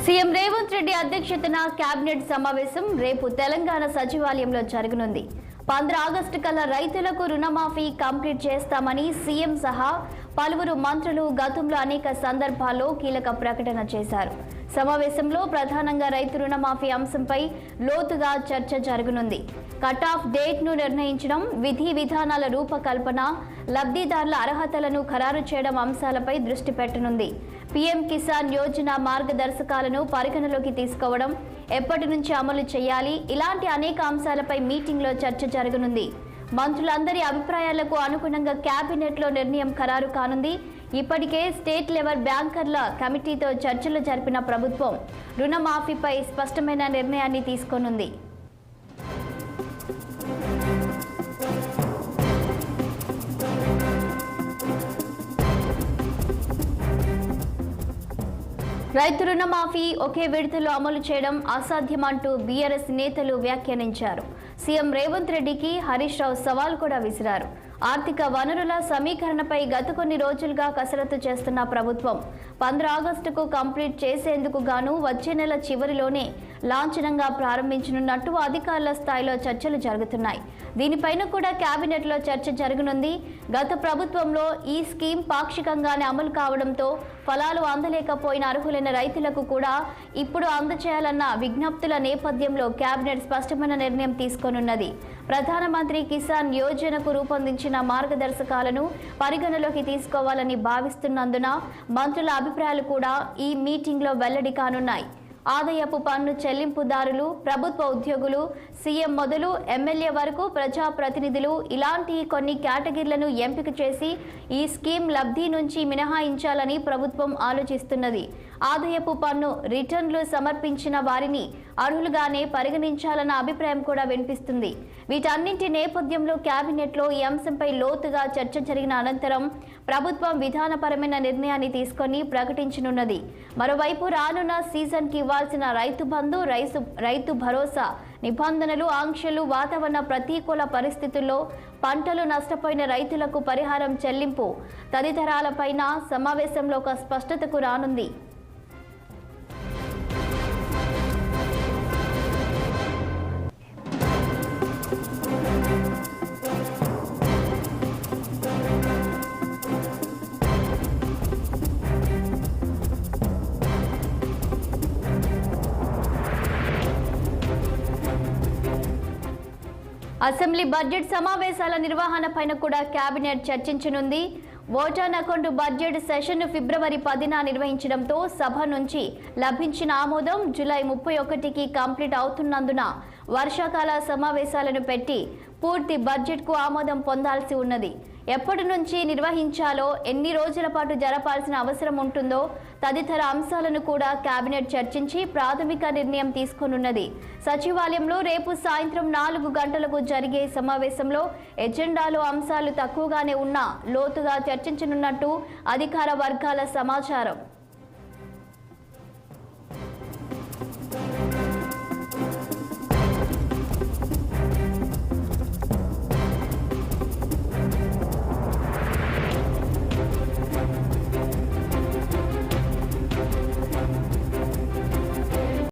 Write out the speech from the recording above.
CM Revanth Reddy అధ్యక్షతన cabinet సమావేశం రేపు తెలంగాణ సచివాలయంలో జరగనుంది. 15 ఆగస్టు కల్లా రైతులకు రుణమాఫీ కంప్లీట్ చేస్తామని సీఎం సహా పలువురు మంత్రులు గతంలో అనేక సందర్భాల్లో కీలక ప్రకటన చేశారు. సమావేశంలో ప్రధానంగా రైతు రుణమాఫీ అంశంపై లోతుగా చర్చ జరగనుంది. కట్ ఆఫ్ డేట్ ను నిర్ణయించడం, విధి విధానాల రూపకల్పన, లబ్ధిదారుల అర్హతలను ఖరారు చేయడం అంశాలపై దృష్టి పెట్టనుంది. పీఎం కిసాన్ యోజన మార్గదర్శకాలను పరిగణలోకి తీసుకోవడం, ఎప్పటి నుంచి అమలు చేయాలి, ఇలాంటి అనేక అంశాలపై మీటింగ్లో చర్చ జరగనుంది. మంత్రులందరి అభిప్రాయాలకు అనుగుణంగా కేబినెట్లో నిర్ణయం ఖరారు కానుంది. ఇప్పటికే స్టేట్ లెవెల్ బ్యాంకర్ల కమిటీతో చర్చలు జరిపిన ప్రభుత్వం రుణమాఫీపై స్పష్టమైన నిర్ణయాన్ని తీసుకోనుంది. రైతు రుణమాఫీ ఒకే విడతలో అమలు చేయడం అసాధ్యమంటూ బీఆర్ఎస్ నేతలు వ్యాఖ్యానించారు. సీఎం రేవంత్ రెడ్డికి హరీష్ రావు సవాల్ కూడా విసిరారు. ఆర్థిక వనరుల సమీకరణపై గత కొన్ని రోజులుగా కసరత్తు చేస్తున్న ప్రభుత్వం 15 ఆగస్టుకు కంప్లీట్ చేసేందుకు గాను వచ్చే నెల చివరిలోనే లాంఛనంగా ప్రారంభించనున్నట్టు అధికారుల స్థాయిలో చర్చలు జరుగుతున్నాయి. దీనిపైన కూడా కేబినెట్లో చర్చ జరగనుంది. గత ప్రభుత్వంలో ఈ స్కీమ్ పాక్షికంగానే అమలు కావడంతో ఫలాలు అందలేకపోయిన అర్హులైన రైతులకు కూడా ఇప్పుడు అందచేయాలన్న విజ్ఞప్తుల నేపథ్యంలో కేబినెట్ స్పష్టమైన నిర్ణయం తీసుకోనున్నది. ప్రధానమంత్రి కిసాన్ యోజనకు రూపొందించిన మార్గదర్శకాలను పరిగణలోకి తీసుకోవాలని భావిస్తున్నందున మంత్రుల అభిప్రాయాలు కూడా ఈ మీటింగ్లో వెల్లడి కానున్నాయి. ఆదాయపు పన్ను చెల్లింపుదారులు, ప్రభుత్వ ఉద్యోగులు, సీఎం మొదలు ఎమ్మెల్యే వరకు ప్రజాప్రతినిధులు ఇలాంటి కొన్ని కేటగిరీలను ఎంపిక చేసి ఈ స్కీమ్ లబ్ధి నుంచి మినహాయించాలని ప్రభుత్వం ఆలోచిస్తున్నది. ఆదాయపు పన్ను రిటర్న్లు సమర్పించిన వారిని అర్హులుగానే పరిగణించాలన్న అభిప్రాయం కూడా వినిపిస్తుంది. వీటన్నింటి నేపథ్యంలో కేబినెట్లో ఈ అంశంపై లోతుగా చర్చ జరిగిన అనంతరం ప్రభుత్వం విధానపరమైన నిర్ణయాన్ని తీసుకొని ప్రకటించనున్నది. మరోవైపు రానున్న సీజన్కి ఇవ్వాల్సిన రైతు బంధు, రైతు భరోసా నిబంధనలు, ఆంక్షలు, వాతావరణ ప్రతికూల పరిస్థితుల్లో పంటలు నష్టపోయిన రైతులకు పరిహారం చెల్లింపు తదితరాలపైన సమావేశంలో ఒక స్పష్టతకు రానుంది. అసెంబ్లీ బడ్జెట్ సమావేశాల నిర్వహణపైన కూడా కేబినెట్ చర్చించనుంది. Vote on account budget session ఫిబ్రవరి 10న నిర్వహించడంతో సభ నుంచి లభించిన ఆమోదం జూలై 31కి కంప్లీట్ అవుతున్నందున వర్షాకాల సమావేశాలను పెట్టి పూర్తి బడ్జెట్కు ఆమోదం పొందాల్సి ఉన్నది. ఎప్పటి నుంచి నిర్వహించాలో, ఎన్ని రోజుల పాటు జరపాల్సిన అవసరం ఉంటుందో తదితర అంశాలను కూడా కేబినెట్ చర్చించి ప్రాథమిక నిర్ణయం తీసుకోనున్నది. సచివాలయంలో రేపు సాయంత్రం 4 గంటలకు జరిగే సమావేశంలో ఎజెండాలో అంశాలు తక్కువగానే ఉన్నా లోతుగా చర్చించనున్నట్టు అధికార వర్గాల సమాచారం.